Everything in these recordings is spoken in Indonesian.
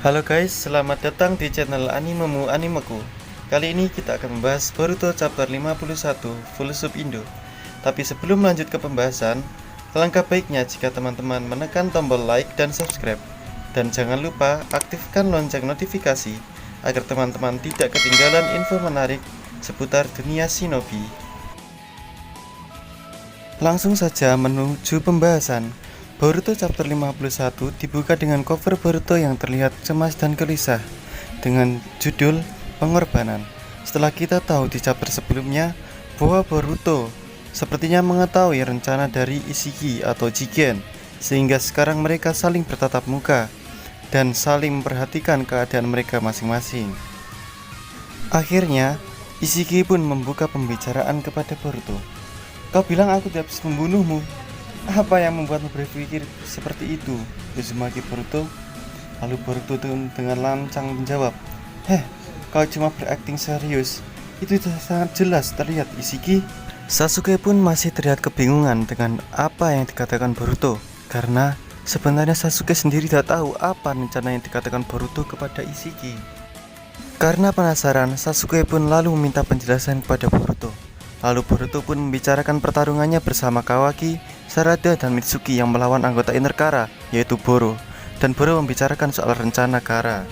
Halo guys, selamat datang di channel Animemu Animeku. Kali ini kita akan membahas Boruto chapter 51 Full Sub Indo. Tapi sebelum lanjut ke pembahasan, alangkah baiknya jika teman-teman menekan tombol like dan subscribe. Dan jangan lupa aktifkan lonceng notifikasi agar teman-teman tidak ketinggalan info menarik seputar dunia shinobi. Langsung saja menuju pembahasan. Boruto chapter 51 dibuka dengan cover Boruto yang terlihat cemas dan gelisah dengan judul Pengorbanan. Setelah kita tahu di chapter sebelumnya bahwa Boruto sepertinya mengetahui rencana dari Ishiki atau Jigen, sehingga sekarang mereka saling bertatap muka dan saling memperhatikan keadaan mereka masing-masing. Akhirnya Ishiki pun membuka pembicaraan kepada Boruto. "Kau bilang aku tidak bisa membunuhmu. Apa yang membuatmu berpikir seperti itu?" Uzumaki Boruto. Lalu Boruto dengan lancang menjawab, kau cuma berakting serius. Itu sangat jelas terlihat, Ishiki." Sasuke pun masih terlihat kebingungan dengan apa yang dikatakan Boruto, karena sebenarnya Sasuke sendiri tidak tahu apa rencana yang dikatakan Boruto kepada Ishiki. Karena penasaran, Sasuke pun lalu meminta penjelasan kepada Boruto. Lalu Boruto pun membicarakan pertarungannya bersama Kawaki, Sarada, dan Mitsuki yang melawan anggota inner Kara, yaitu Boro. Dan Boro membicarakan soal rencana Kara.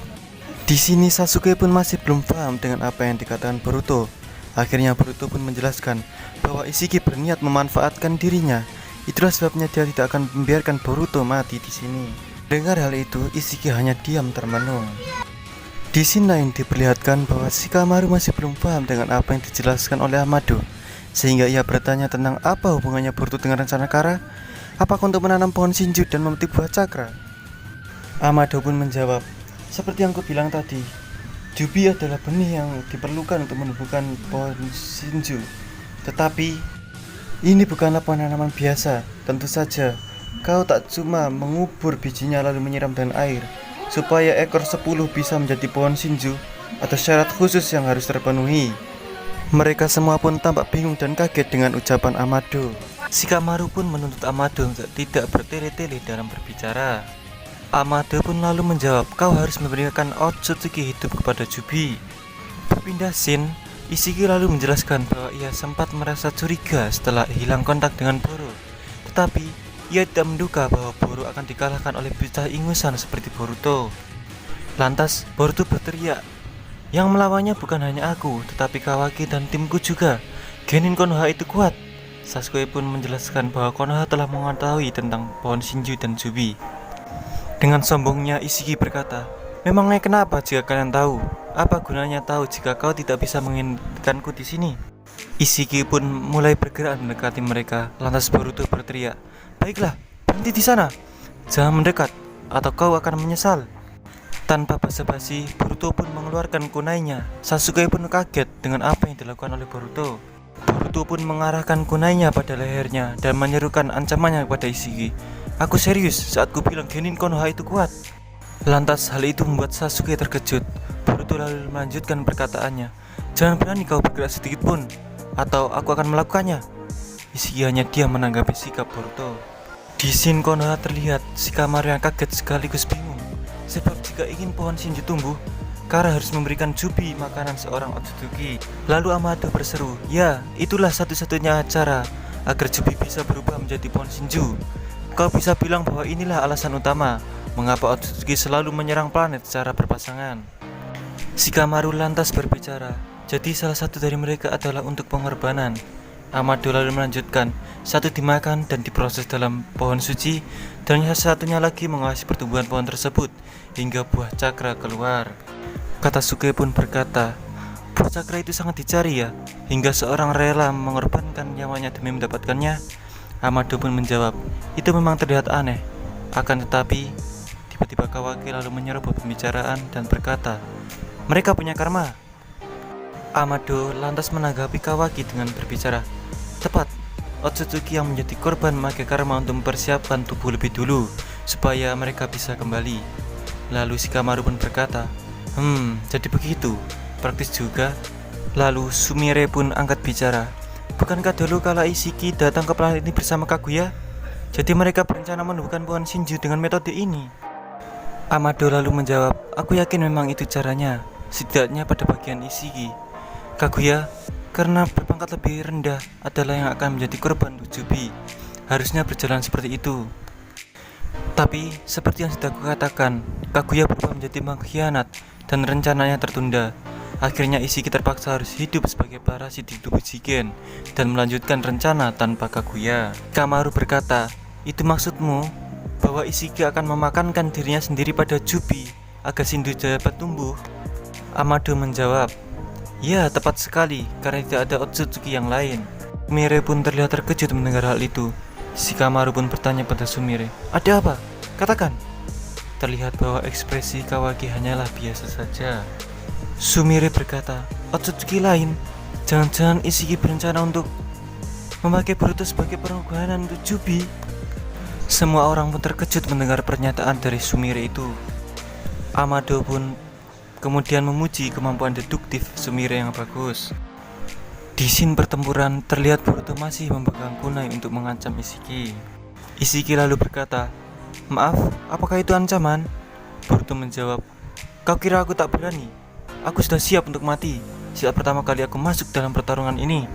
Di sini Sasuke pun masih belum paham dengan apa yang dikatakan Boruto. Akhirnya Boruto pun menjelaskan bahwa Ishiki berniat memanfaatkan dirinya. Itulah sebabnya dia tidak akan membiarkan Boruto mati di sini. Dengar hal itu, Ishiki hanya diam termenung. Di sini yang diperlihatkan bahwa Shikamaru masih belum paham dengan apa yang dijelaskan oleh Amado, sehingga ia bertanya tentang apa hubungannya Boruto dengan rencana Kara. Apakah untuk menanam pohon Shinju dan memetik buah cakra? Amado pun menjawab, "Seperti yang kubilang tadi, Jubi adalah benih yang diperlukan untuk menumbuhkan pohon Shinju. Tetapi ini bukanlah penanaman biasa. Tentu saja kau tak cuma mengubur bijinya lalu menyiram dengan air. Supaya ekor 10 bisa menjadi pohon Shinju, ada syarat khusus yang harus terpenuhi." Mereka semua pun tampak bingung dan kaget dengan ucapan Amado. Shikamaru pun menuntut Amado untuk tidak bertele-tele dalam berbicara. Amado pun lalu menjawab, "Kau harus memberikan Otsutsuki hidup kepada Jubi." Berpindah scene, Ishiki lalu menjelaskan bahwa ia sempat merasa curiga setelah hilang kontak dengan Boro. Tetapi ia tidak menduga bahwa Boro akan dikalahkan oleh bocah ingusan seperti Boruto. Lantas Boruto berteriak, "Yang melawannya bukan hanya aku, tetapi Kawaki dan timku juga. Genin Konoha itu kuat." Sasuke pun menjelaskan bahwa Konoha telah mengetahui tentang pohon Shinju dan Jubi. Dengan sombongnya Ishiki berkata, "Memangnya kenapa jika kalian tahu? Apa gunanya tahu jika kau tidak bisa mengingatkanku di sini?" Ishiki pun mulai bergerak mendekati mereka. Lantas Boruto berteriak, "Baiklah, berhenti di sana. Jangan mendekat, atau kau akan menyesal." Tanpa basa-basi, Boruto pun mengeluarkan kunainya. Sasuke pun kaget dengan apa yang dilakukan oleh Boruto. Boruto pun mengarahkan kunainya pada lehernya dan menyerukan ancamannya kepada Ishiki, "Aku serius saat ku bilang Genin Konoha itu kuat." Lantas hal itu membuat Sasuke terkejut. Boruto lalu melanjutkan perkataannya, "Jangan berani kau bergerak sedikit pun, atau aku akan melakukannya." Ishiki hanya diam menanggapi sikap Boruto. Di scene Konoha terlihat Shikamaru yang kaget sekaligus bingung. Sebab jika ingin pohon Shinju tumbuh, Kara harus memberikan Jubi makanan seorang Otsutsuki. Lalu Amado berseru, "Ya, itulah satu-satunya cara agar Jubi bisa berubah menjadi pohon Shinju. Kau bisa bilang bahwa inilah alasan utama mengapa Otsutsuki selalu menyerang planet secara berpasangan." Shikamaru lantas berbicara, "Jadi salah satu dari mereka adalah untuk pengorbanan." Amado lalu melanjutkan, "Satu dimakan dan diproses dalam pohon suci, dan satunya lagi mengawasi pertumbuhan pohon tersebut hingga buah cakra keluar." Kata Sasuke pun berkata, "Buah cakra itu sangat dicari ya, hingga seorang rela mengorbankan nyawanya demi mendapatkannya?" Amado pun menjawab, "Itu memang terlihat aneh. Akan tetapi tiba-tiba Kawaki lalu menyerobot pembicaraan dan berkata, 'Mereka punya karma.'" Amado lantas menanggapi Kawaki dengan berbicara, "Tepat, Otsutsuki yang menjadi korban memakai karma untuk mempersiapkan tubuh lebih dulu supaya mereka bisa kembali." Lalu Shikamaru pun berkata, Jadi begitu, praktis juga." Lalu Sumire pun angkat bicara, "Bukankah dulu kala Ishiki datang ke planet ini bersama Kaguya? Jadi mereka berencana menumbuhkan pohon Shinju dengan metode ini." Amado lalu menjawab, aku yakin memang itu caranya, setidaknya pada bagian Ishiki. Kaguya, karena berpangkat lebih rendah adalah yang akan menjadi korban Jubi. Harusnya berjalan seperti itu. Tapi, seperti yang sudah kukatakan, Kaguya berubah menjadi pengkhianat dan rencananya tertunda. Akhirnya Ishiki terpaksa harus hidup sebagai parasit di tubuh Jigen dan melanjutkan rencana tanpa Kaguya. Kamaru berkata, itu maksudmu? Bahwa Ishiki akan memakankan dirinya sendiri pada Jubi agar Shindu dapat tumbuh? Amado menjawab, ya tepat sekali, karena tidak ada Otsutsuki yang lain. Sumire pun terlihat terkejut mendengar hal itu. Si Kamaru pun bertanya pada Sumire, ada apa? Katakan. Terlihat bahwa ekspresi Kawaki hanyalah biasa saja. Sumire berkata, Otsutsuki lain? Jangan-jangan Ishiki berencana untuk memakai Boruto sebagai perengganan untuk Jubi? Semua orang pun terkejut mendengar pernyataan dari Sumire itu. Amado pun kemudian memuji kemampuan deduktif Sumire yang bagus. Di scene pertempuran terlihat Boruto masih memegang kunai untuk mengancam Ishiki. Ishiki lalu berkata, maaf, apakah itu ancaman? Boruto menjawab, kau kira aku tak berani? Aku sudah siap untuk mati saat pertama kali aku masuk dalam pertarungan ini.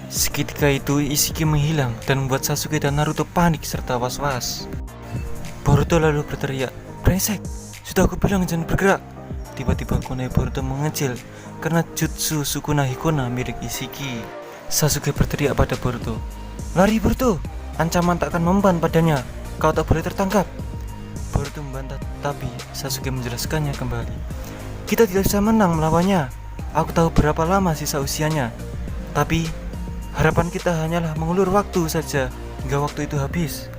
Seketika itu Ishiki menghilang dan membuat Sasuke dan Naruto panik serta was-was. Boruto lalu berteriak, brengsek, sudah aku bilang jangan bergerak. Tiba-tiba kunai Boruto mengecil karena jutsu Sukuna Hikona milik Ishiki. Sasuke berteriak pada Boruto, lari Boruto, ancaman tak akan memban padanya, kau tak boleh tertangkap. Boruto membantah, tapi Sasuke menjelaskannya kembali, kita tidak bisa menang melawannya. Aku tahu berapa lama sisa usianya, tapi harapan kita hanyalah mengulur waktu saja hingga waktu itu habis.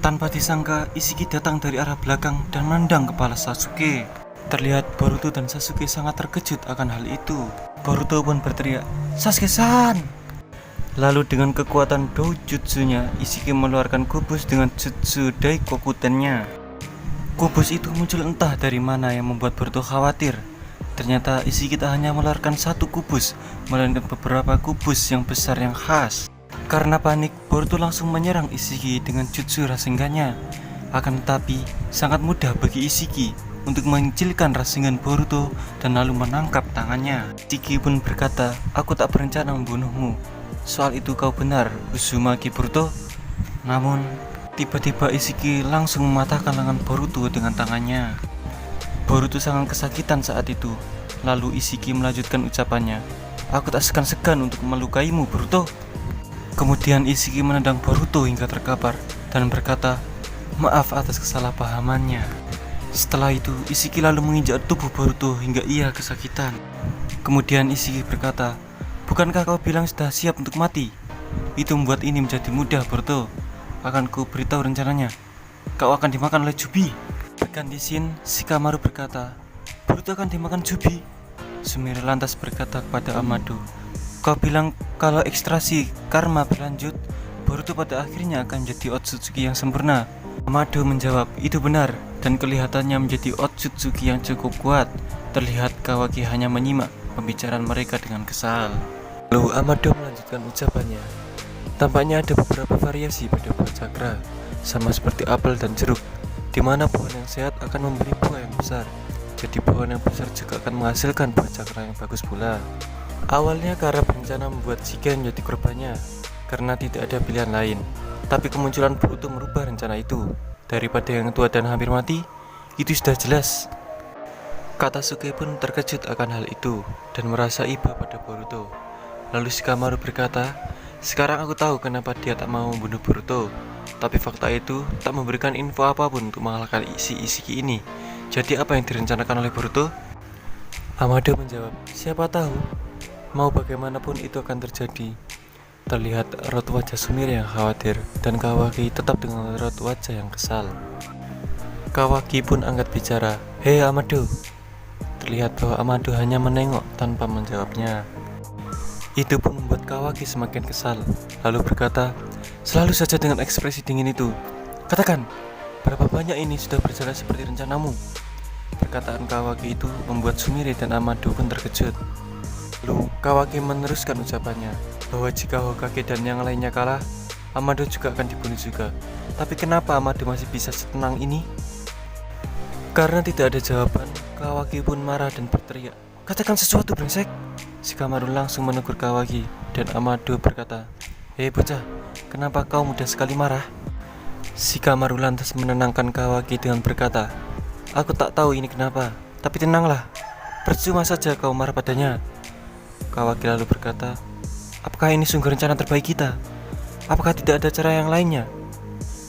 Tanpa disangka, Ishiki datang dari arah belakang dan menendang kepala Sasuke. Terlihat Boruto dan Sasuke sangat terkejut akan hal itu. Boruto pun berteriak, Sasuke-san! Lalu dengan kekuatan doujutsunya, Ishiki mengeluarkan kubus dengan jutsu Daikokutennya. Kubus itu muncul entah dari mana yang membuat Boruto khawatir. Ternyata Ishiki tak hanya mengeluarkan satu kubus, melainkan beberapa kubus yang besar yang khas. Karena panik, Boruto langsung menyerang Ishiki dengan jutsu Rasengannya. Akan tetapi, sangat mudah bagi Ishiki untuk mengecilkan Rasengan Boruto dan lalu menangkap tangannya. Ishiki pun berkata, aku tak berencana membunuhmu. Soal itu kau benar, Uzumaki Boruto. Namun, tiba-tiba Ishiki langsung mematahkan lengan Boruto dengan tangannya. Boruto sangat kesakitan saat itu. Lalu Ishiki melanjutkan ucapannya, aku tak segan-segan untuk melukaimu Boruto. Kemudian Ishiki menendang Boruto hingga terkapar dan berkata, maaf atas kesalahpahamannya. Setelah itu Ishiki lalu menginjak tubuh Boruto hingga ia kesakitan. Kemudian Ishiki berkata, bukankah kau bilang sudah siap untuk mati? Itu membuat ini menjadi mudah Boruto. Akan ku beritahu rencananya, kau akan dimakan oleh Jubi. Berganti scene, Shikamaru berkata, Boruto akan dimakan Jubi. Sumire lantas berkata kepada Amado, kau bilang kalau ekstraksi karma berlanjut, Boruto pada akhirnya akan menjadi Otsutsuki yang sempurna. Amado menjawab, itu benar, dan kelihatannya menjadi Otsutsuki yang cukup kuat. Terlihat Kawaki hanya menyimak pembicaraan mereka dengan kesal. Lalu Amado melanjutkan ucapannya, tampaknya ada beberapa variasi pada buah cakra, sama seperti apel dan jeruk, di mana pohon yang sehat akan memberi buah yang besar. Jadi pohon yang besar juga akan menghasilkan buah cakra yang bagus pula. Awalnya Kara berencana membuat Jigen menjadi korbannya karena tidak ada pilihan lain. Tapi kemunculan Boruto merubah rencana itu. Daripada yang tua dan hampir mati, itu sudah jelas. Katasuke pun terkejut akan hal itu dan merasa iba pada Boruto. Lalu Shikamaru berkata, sekarang aku tahu kenapa dia tak mau membunuh Boruto. Tapi fakta itu tak memberikan info apapun untuk mengalahkan si Ishiki ini. Jadi apa yang direncanakan oleh Boruto? Amado menjawab, siapa tahu. Mau bagaimanapun itu akan terjadi. Terlihat raut wajah Sumire yang khawatir dan Kawaki tetap dengan raut wajah yang kesal. Kawaki pun angkat bicara, hei Amado. Terlihat bahwa Amado hanya menengok tanpa menjawabnya. Itu pun membuat Kawaki semakin kesal, lalu berkata, selalu saja dengan ekspresi dingin itu. Katakan, berapa banyak ini sudah berjalan seperti rencanamu? Perkataan Kawaki itu membuat Sumire dan Amado pun terkejut. Lalu Kawaki meneruskan ucapannya, bahwa jika Hokage dan yang lainnya kalah, Amado juga akan dibunuh juga. Tapi kenapa Amado masih bisa setenang ini? Karena tidak ada jawaban, Kawaki pun marah dan berteriak, "Katakan sesuatu, brengsek!" Shikamaru langsung menegur Kawaki dan Amado berkata, "Hei bocah, kenapa kau mudah sekali marah?" Shikamaru lantas menenangkan Kawaki dengan berkata, "Aku tak tahu ini kenapa, tapi tenanglah, percuma saja kau marah padanya." Kawaki lalu berkata, "Apakah ini sungguh rencana terbaik kita? Apakah tidak ada cara yang lainnya?"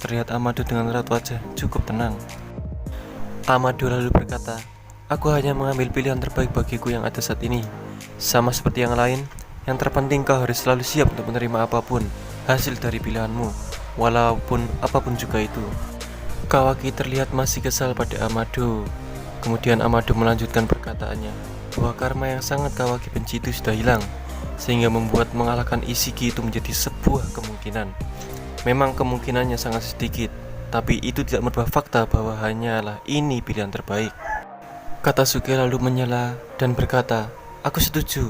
Terlihat Amado dengan raut wajah cukup tenang. Amado lalu berkata, "Aku hanya mengambil pilihan terbaik bagiku yang ada saat ini. Sama seperti yang lain, yang terpenting kau harus selalu siap untuk menerima apapun hasil dari pilihanmu, walaupun apapun juga itu." Kawaki terlihat masih kesal pada Amado. Kemudian Amado melanjutkan perkataannya, bahwa karma yang sangat Kawaki benci itu sudah hilang, sehingga membuat mengalahkan Ishiki itu menjadi sebuah kemungkinan. Memang kemungkinannya sangat sedikit, tapi itu tidak merubah fakta bahwa hanyalah ini pilihan terbaik. Katasuki lalu menyela dan berkata, "Aku setuju.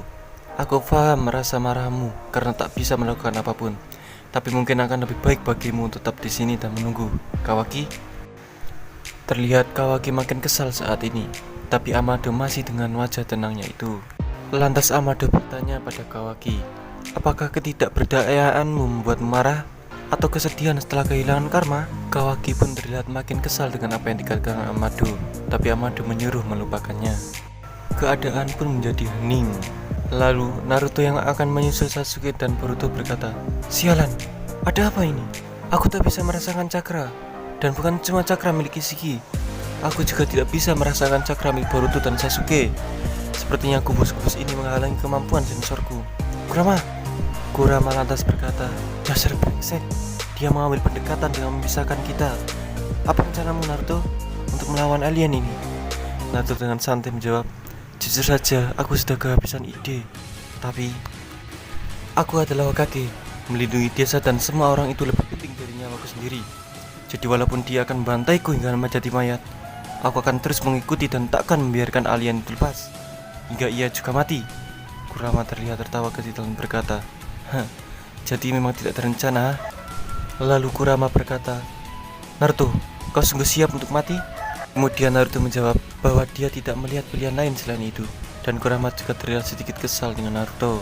Aku paham rasa marahmu karena tak bisa melakukan apapun. Tapi mungkin akan lebih baik bagimu tetap di sini dan menunggu, Kawaki." Terlihat Kawaki makin kesal saat ini, tapi Amado masih dengan wajah tenangnya itu. Lantas Amado bertanya pada Kawaki, "Apakah ketidakberdayaanmu membuatmu marah? Atau kesedihan setelah kehilangan karma?" Kawaki pun terlihat makin kesal dengan apa yang dikatakan Amado, tapi Amado menyuruh melupakannya. Keadaan pun menjadi hening. Lalu Naruto yang akan menyusul Sasuke dan Boruto berkata, "Sialan, ada apa ini? Aku tak bisa merasakan cakra. Dan bukan cuma cakra milik Ishiki, aku juga tidak bisa merasakan cakra milik Boruto dan Sasuke. Sepertinya kubus-kubus ini menghalangi kemampuan sensorku." Kurama lantas berkata, "Dasar brengsek, dia mengambil pendekatan dengan memisahkan kita. Apa rencanamu, Naruto, untuk melawan alien ini?" Naruto dengan santai menjawab, "Jujur saja, aku sudah kehabisan ide. Tapi aku adalah Hokage. Melindungi desa dan semua orang itu lebih penting dari nyawaku sendiri. Jadi walaupun dia akan membantaiku hingga menjadi mayat, aku akan terus mengikuti dan takkan membiarkan alien itu lepas hingga ia juga mati." Kurama terlihat tertawa kecil dan berkata, "Jadi memang tidak terencana?" Lalu Kurama berkata, "Naruto, kau sungguh siap untuk mati?" Kemudian Naruto menjawab bahwa dia tidak melihat pilihan lain selain itu, dan Kurama juga terlihat sedikit kesal dengan Naruto.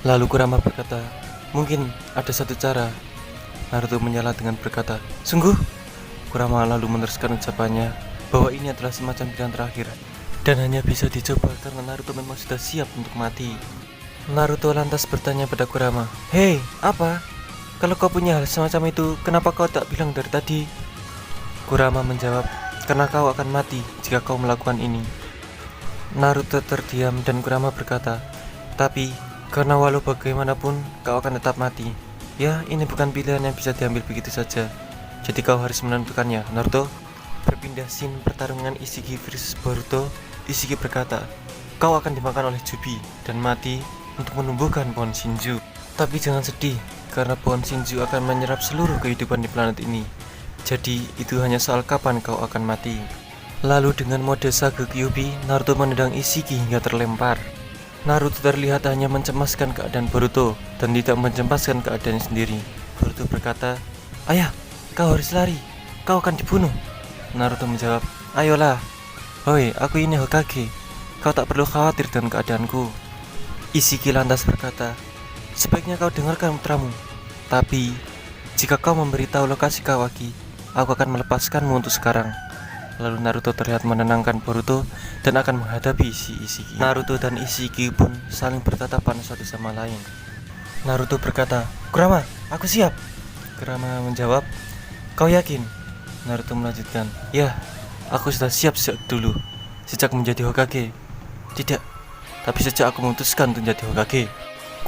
Lalu Kurama berkata, "Mungkin ada satu cara." Naruto menyela dengan berkata, "Sungguh?" Kurama lalu meneruskan ucapannya bahwa ini adalah semacam pilihan terakhir dan hanya bisa dicoba karena Naruto memang sudah siap untuk mati. Naruto lantas bertanya pada Kurama, "Hei, apa? Kalau kau punya hal semacam itu, kenapa kau tak bilang dari tadi?" Kurama menjawab, "Karena kau akan mati jika kau melakukan ini." Naruto terdiam dan Kurama berkata, "Tapi, karena walau bagaimanapun, kau akan tetap mati. Ya, ini bukan pilihan yang bisa diambil begitu saja. Jadi kau harus menentukannya, Naruto." Berpindah scene pertarungan Ishiki versus Boruto, Ishiki berkata, "Kau akan dimakan oleh Jubi dan mati untuk menumbuhkan pohon Shinju. Tapi jangan sedih, karena pohon Shinju akan menyerap seluruh kehidupan di planet ini. Jadi itu hanya soal kapan kau akan mati." Lalu dengan mode Sage Kyuubi, Naruto menendang Ishiki hingga terlempar. Naruto terlihat hanya mencemaskan keadaan Boruto dan tidak mencemaskan keadaannya sendiri. Boruto berkata, "Ayah, kau harus lari, kau akan dibunuh." Naruto menjawab, "Ayolah, hoi, aku ini Hokage, kau tak perlu khawatir dengan keadaanku." Ishiki lantas berkata, "Sebaiknya kau dengarkan putramu. Tapi, jika kau memberitahu lokasi Kawaki, aku akan melepaskanmu untuk sekarang." Lalu Naruto terlihat menenangkan Boruto dan akan menghadapi si Ishiki. Naruto dan Ishiki pun saling bertatapan satu sama lain. Naruto berkata, "Kurama, aku siap." Kurama menjawab, "Kau yakin?" Naruto melanjutkan, "Ya, aku sudah siap sejak dulu, sejak menjadi Hokage." "Tidak, tapi sejak aku memutuskan untuk menjadi Hokage."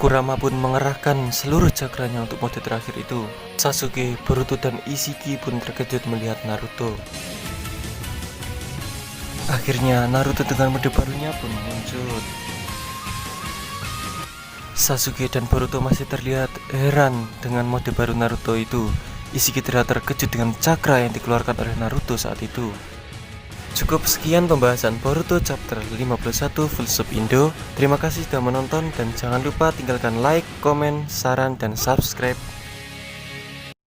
Kurama pun mengerahkan seluruh cakranya untuk mode terakhir itu. Sasuke, Boruto, dan Ishiki pun terkejut melihat Naruto. Akhirnya Naruto dengan mode barunya pun muncul. Sasuke dan Boruto masih terlihat heran dengan mode baru Naruto itu. Ishiki terlihat terkejut dengan cakra yang dikeluarkan oleh Naruto saat itu. Cukup sekian pembahasan Boruto chapter 51 full sub Indo. Terima kasih sudah menonton dan jangan lupa tinggalkan like, komen, saran, dan subscribe.